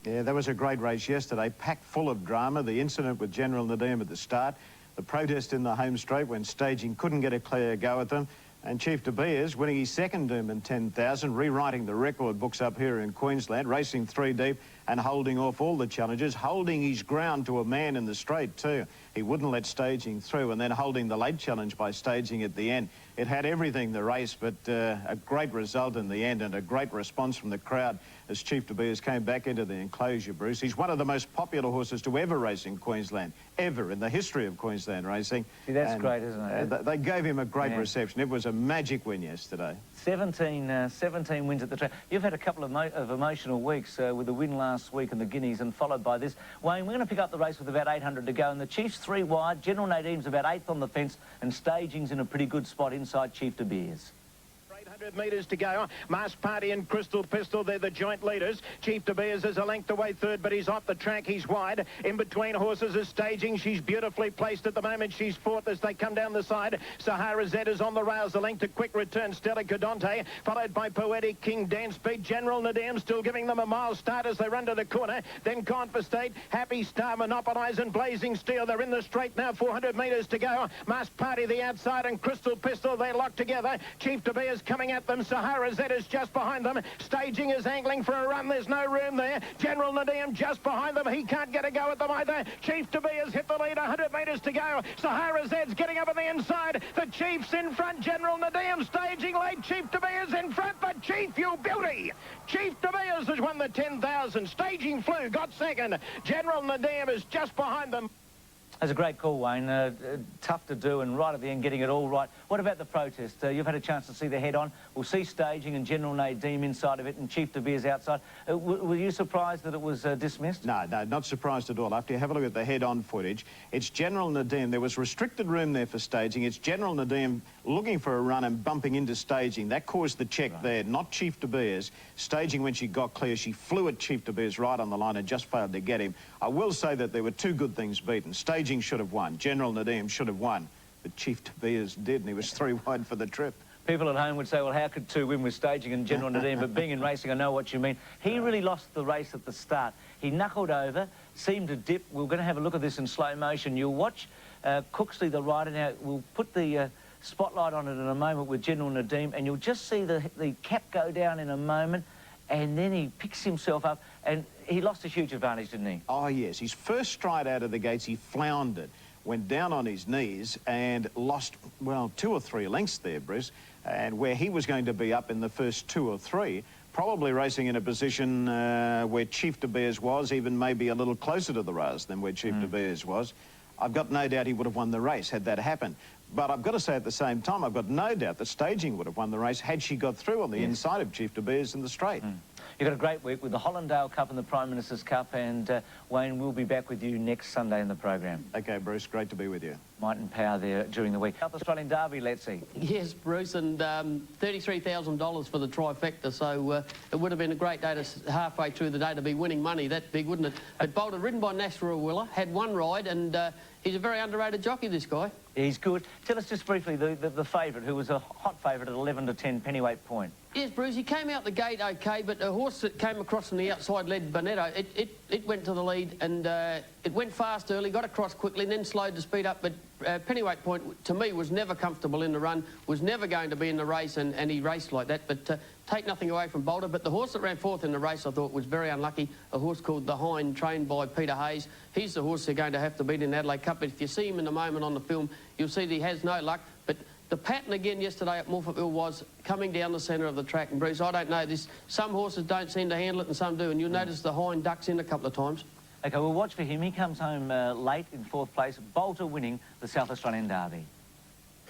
Yeah, that was a great race yesterday, packed full of drama. The incident with General Nadim at the start, the protest in the home straight when staging couldn't get a clear go at them, and Chief De Beers winning his second Doomben 10,000, rewriting the record books up here in Queensland, racing 3 deep and holding off all the challenges, holding his ground to a man in the straight too. He wouldn't let staging through, and then holding the late challenge by staging at the end. It had everything, the race, but a great result in the end and a great response from the crowd as Chief De Beers came back into the enclosure, Bruce. He's one of the most popular horses to ever race in Queensland, ever in the history of Queensland racing. See, that's great, isn't it? They gave him a great reception. It was a magic win yesterday. 17 wins at the track. You've had a couple of emotional weeks with the win last week and the Guineas, and followed by this. Wayne, we're going to pick up the race with about 800 to go, and the Chief's 3 wide. General Nadim's about 8th on the fence, and staging's in a pretty good spot inside Chief De Beers. 800 metres to go. Masked Party and Crystal Pistol, they're the joint leaders. Chief De Beers is a length away third, but he's off the track. He's wide. In between horses is staging. She's beautifully placed at the moment. She's fourth as they come down the side. Sahara Z is on the rails. The length to Quick Return. Stella Cadante, followed by Poetic King Dance Beat. General Nadim still giving them a mile start as they run to the corner. Then Con for State. Happy Star, Monopolize and Blazing Steel. They're in the straight now. 400 metres to go. Masked Party the outside and Crystal Pistol, they're locked together. Chief De Beers coming at them. Sahara Z is just behind them. Staging is angling for a run. There's no room there. General Nadim just behind them. He can't get a go at them either. Chief De Beers hit the lead. 100 metres to go. Sahara Z's getting up on the inside. The Chief's in front. General Nadim staging late. Chief De Beers in front. The Chief, you beauty. Chief De Beers has won the 10,000. Staging flew, got second. General Nadim is just behind them. That's a great call, Wayne. Tough to do, and right at the end getting it all right. What about the protest? You've had a chance to see the head-on. We'll see staging and General Nadim inside of it and Chief De Beers outside. Were you surprised that it was dismissed? No, not surprised at all. After you have a look at the head-on footage, it's General Nadim. There was restricted room there for staging. It's General Nadim looking for a run and bumping into staging. That caused the check there, not Chief De Beers. Staging, when she got clear, she flew at Chief De Beers right on the line and just failed to get him. I will say that there were 2 good things beaten. Staging should have won. General Nadim should have won. But Chief De Beers did, and he was 3 wide for the trip. People at home would say, well, how could 2 win with staging and General Nadim? But being in racing, I know what you mean. He really lost the race at the start. He knuckled over, seemed to dip. We're going to have a look at this in slow motion. You'll watch Cooksley, the rider. Now, we'll put the spotlight on it in a moment with General Nadim, and you'll just see the cap go down in a moment, and then he picks himself up, and he lost a huge advantage, didn't he? Oh, yes. His first stride out of the gates, he floundered, went down on his knees and lost, well, 2 or 3 lengths there, Bruce, and where he was going to be up in the first 2 or 3, probably racing in a position where Chief De Beers was, even maybe a little closer to the rails than where Chief De Beers was. I've got no doubt he would have won the race had that happened. But I've got to say at the same time, I've got no doubt that staging would have won the race had she got through on the inside of Chief De Beers in the straight. You've got a great week with the Hollandale Cup and the Prime Minister's Cup, and Wayne, we'll be back with you next Sunday in the program. OK, Bruce, great to be with you. Might and power there during the week. South Australian Derby, let's see. Yes, Bruce, and $33,000 for the trifecta, so it would have been a great day to halfway through the day to be winning money that big, wouldn't it? But Bolter, ridden by Nasrul Willer, had 1 ride, and he's a very underrated jockey, this guy. He's good. Tell us just briefly the favourite, who was a hot favourite at 11 to 10 pennyweight point. Yes, Bruce, he came out the gate OK, but a horse that came across from the outside led Bonetto. It went to the lead, and it went fast early, got across quickly, and then slowed the speed up. But pennyweight point, to me, was never comfortable in the run, was never going to be in the race, and he raced like that. But take nothing away from Bolter, but the horse that ran 4th in the race, I thought, was very unlucky. A horse called The Hind, trained by Peter Hayes. He's the horse they're going to have to beat in the Adelaide Cup. But if you see him in a moment on the film, you'll see that he has no luck. But the pattern again yesterday at Morphettville was coming down the centre of the track. And Bruce, I don't know this. Some horses don't seem to handle it and some do. And you'll notice The Hind ducks in a couple of times. OK, we'll watch for him. He comes home late in 4th place. Bolter winning the South Australian Derby.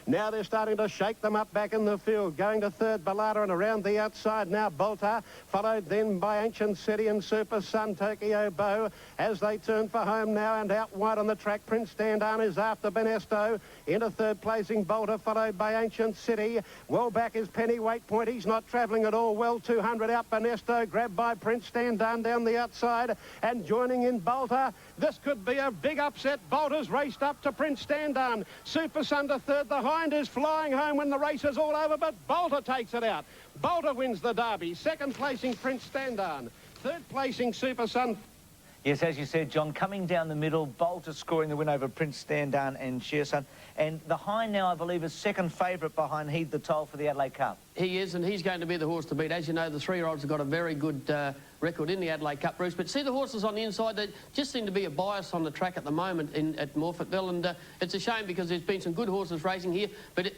Now they're starting to shake them up back in the field. Going to 3rd, Ballada, and around the outside now Bolter, followed then by Ancient City and Super Sun, Tokyo Bow, as they turn for home now, and out wide on the track, Prince Dandan is after Benesto. Into 3rd placing Bolter, followed by Ancient City. Well back is Pennyweight Point. He's not travelling at all well. 200 out Benesto, grabbed by Prince Dandan down the outside, and joining in Bolter. This could be a big upset. Bolter's raced up to Prince Dandan. Super Sun to 3rd. The Hind is flying home when the race is all over, but Bolter takes it out. Bolter wins the Derby. 2nd placing Prince Dandan. Third placing Super Sun. Yes, as you said, John, coming down the middle, Bolter scoring the win over Prince Standan and Shearson. And the Hind now, I believe, is second favourite behind Heed the Toll for the Adelaide Cup. He is, and he's going to be the horse to beat. As you know, the three-year-olds have got a very good record in the Adelaide Cup, Bruce. But see the horses on the inside, there just seem to be a bias on the track at the moment at Morphettville, and it's a shame because there's been some good horses racing here. But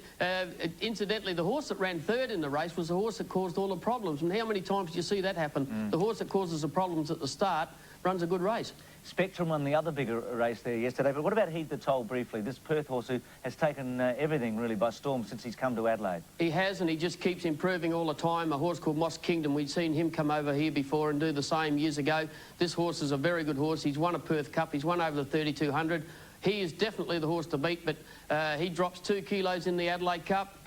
incidentally, the horse that ran third in the race was the horse that caused all the problems. And how many times do you see that happen? The horse that causes the problems at the start runs a good race. Spectrum won the other bigger race there yesterday. But what about Heed the Toll briefly? This Perth horse who has taken everything really by storm since he's come to Adelaide. He has, and he just keeps improving all the time. A horse called Moss Kingdom, we'd seen him come over here before and do the same years ago. This horse is a very good horse. He's won a Perth Cup. He's won over the 3200. He is definitely the horse to beat, but he drops 2 kilos in the Adelaide Cup.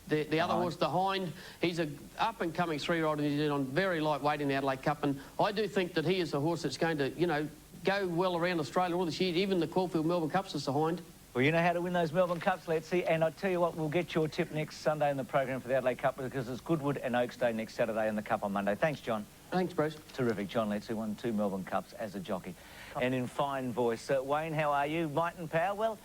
The other horse, the Hind, he's an up-and-coming three-year-old and he's on very lightweight in the Adelaide Cup. And I do think that he is a horse that's going to, you know, go well around Australia all this year. Even the Caulfield Melbourne Cups is the Hind. Well, you know how to win those Melbourne Cups, let's see. And I tell you what, we'll get your tip next Sunday in the program for the Adelaide Cup because it's Goodwood and Oaks Day next Saturday and the Cup on Monday. Thanks, John. Thanks, Bruce. Terrific. John Letzi won 2 Melbourne Cups as a jockey. And in fine voice. Wayne, how are you? Might and Power? Well,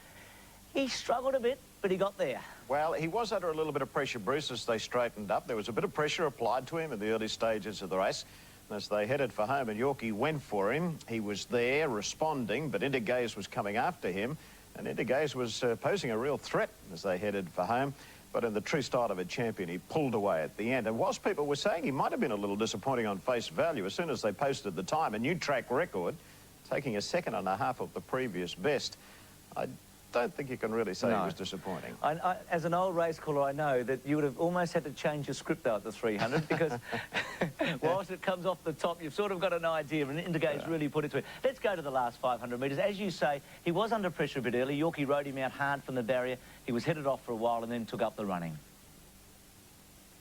he struggled a bit, but he got there. Well, he was under a little bit of pressure, Bruce, as they straightened up. There was a bit of pressure applied to him in the early stages of the race. And as they headed for home and Yorkie went for him, he was there responding, but Intergaze was coming after him. And Intergaze was posing a real threat as they headed for home. But in the true style of a champion, he pulled away at the end. And whilst people were saying he might have been a little disappointing on face value, as soon as they posted the time, a new track record, taking a 2.5 seconds of the previous best, I don't think you can really say he was disappointing. As an old race caller, I know that you would have almost had to change your script though at the 300 because whilst it comes off the top, you've sort of got an idea and Intergaze really put it to it. Let's go to the last 500 metres. As you say, he was under pressure a bit early. Yorkie rode him out hard from the barrier. He was headed off for a while and then took up the running.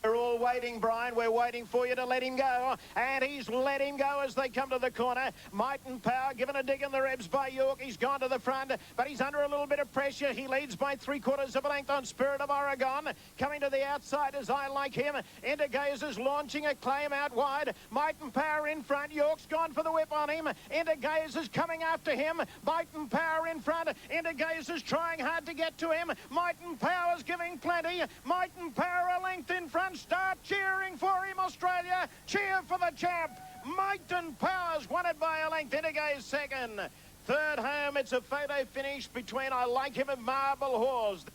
We're all waiting, Brian. We're waiting for you to let him go. And he's let him go as they come to the corner. Might and Power given a dig in the ribs by York. He's gone to the front, but he's under a little bit of pressure. He leads by 3/4 of a length on Spirit of Oregon. Coming to the outside as I like him. Intergaze is launching a claim out wide. Might and Power in front. York's gone for the whip on him. Intergaze is coming after him. Might and Power in front. Intergaze is trying hard to get to him. Might and Power's giving plenty. Might and Power a length in front. Start cheering for him, Australia. Cheer for the champ. Might and Power's won it by a length. Intergaze second. Third home, it's a photo finish between I Like Him and Marble Horse.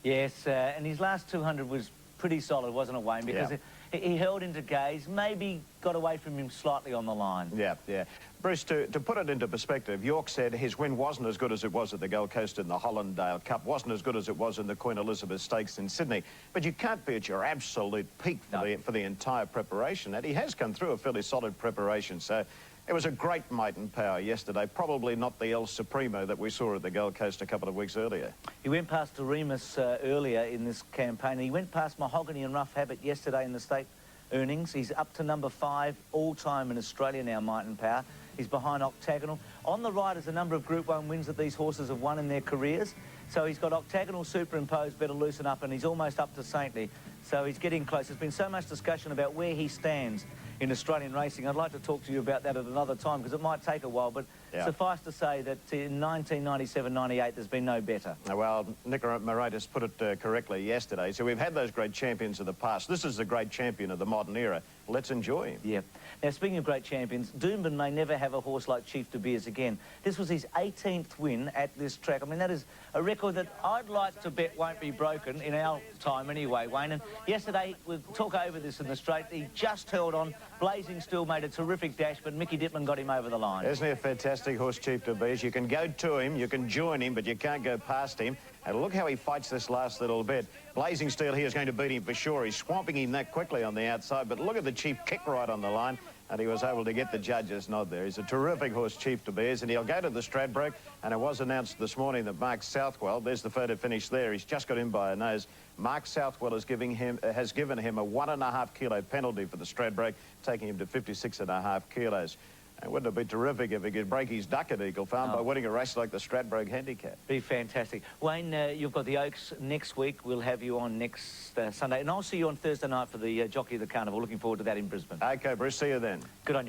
Yes, and his last 200 was pretty solid, wasn't it, Wayne? Because he held Intergaze, maybe got away from him slightly on the line. Yeah. Bruce, to put it into perspective, York said his win wasn't as good as it was at the Gold Coast in the Hollandale Cup, wasn't as good as it was in the Queen Elizabeth Stakes in Sydney. But you can't be at your absolute peak for the entire preparation. And he has come through a fairly solid preparation. So it was a great Might and Power yesterday, probably not the El Supremo that we saw at the Gold Coast a couple of weeks earlier. He went past Doremus earlier in this campaign. He went past Mahogany and Rough Habit yesterday in the state earnings. He's up to number 5 all-time in Australia now, Might and Power. He's behind Octagonal. On the right is a number of Group 1 wins that these horses have won in their careers. So he's got Octagonal superimposed, Better Loosen Up, and he's almost up to Saintly. So he's getting close. There's been so much discussion about where he stands in Australian racing. I'd like to talk to you about that at another time because it might take a while, but suffice to say that in 1997-98 there's been no better. Well, Nick Moratis put it correctly yesterday. So we've had those great champions of the past. This is the great champion of the modern era. Let's enjoy him. Yeah. Now, speaking of great champions, Doomben may never have a horse like Chief De Beers again. This was his 18th win at this track. I mean, that is a record that I'd like to bet won't be broken in our time anyway, Wayne. And yesterday, we'll talk over this in the straight. He just held on. Blazing Still made a terrific dash, but Mickey Dittman got him over the line. Isn't he a fantastic horse, Chief De Beers? You can go to him, you can join him, but you can't go past him. And look how he fights this last little bit. Blazing Steel here is going to beat him for sure. He's swamping him that quickly on the outside, but look at the Chief kick right on the line, and he was able to get the judge's nod there. He's a terrific horse, Chief De Beers, and he'll go to the Stradbroke, and it was announced this morning that Mark Southwell, there's the photo finish there, he's just got in by a nose. Mark Southwell has given him a 1.5 kilo penalty for the Stradbroke, taking him to 56.5 kilos. And wouldn't it be terrific if he could break his duck at Eagle Farm by winning a race like the Stradbroke Handicap? Be fantastic. Wayne, you've got the Oaks next week. We'll have you on next Sunday. And I'll see you on Thursday night for the Jockey of the Carnival. Looking forward to that in Brisbane. OK, Bruce, see you then. Good on you.